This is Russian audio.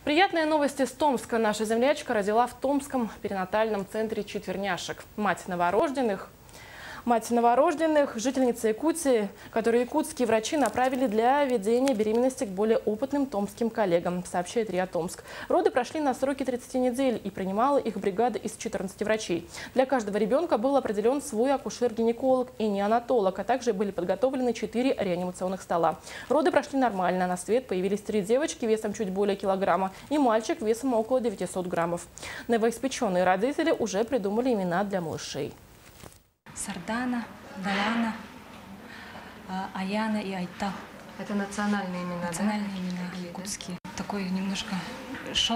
Приятные новости с Томска. Наша землячка родила в Томском перинатальном центре четверняшек. Мать новорожденных, жительница Якутии, которую якутские врачи направили для ведения беременности к более опытным томским коллегам, сообщает РИА Томск. Роды прошли на сроке 30 недель и принимала их бригада из 14 врачей. Для каждого ребенка был определен свой акушер-гинеколог и неонатолог, а также были подготовлены 4 реанимационных стола. Роды прошли нормально. На свет появились 3 девочки весом чуть более килограмма и мальчик весом около 900 граммов. Новоиспеченные родители уже придумали имена для малышей. Сардана, Даяна, Аяна и Айта. Это национальные имена, национальные имена якутские. Такой немножко шок.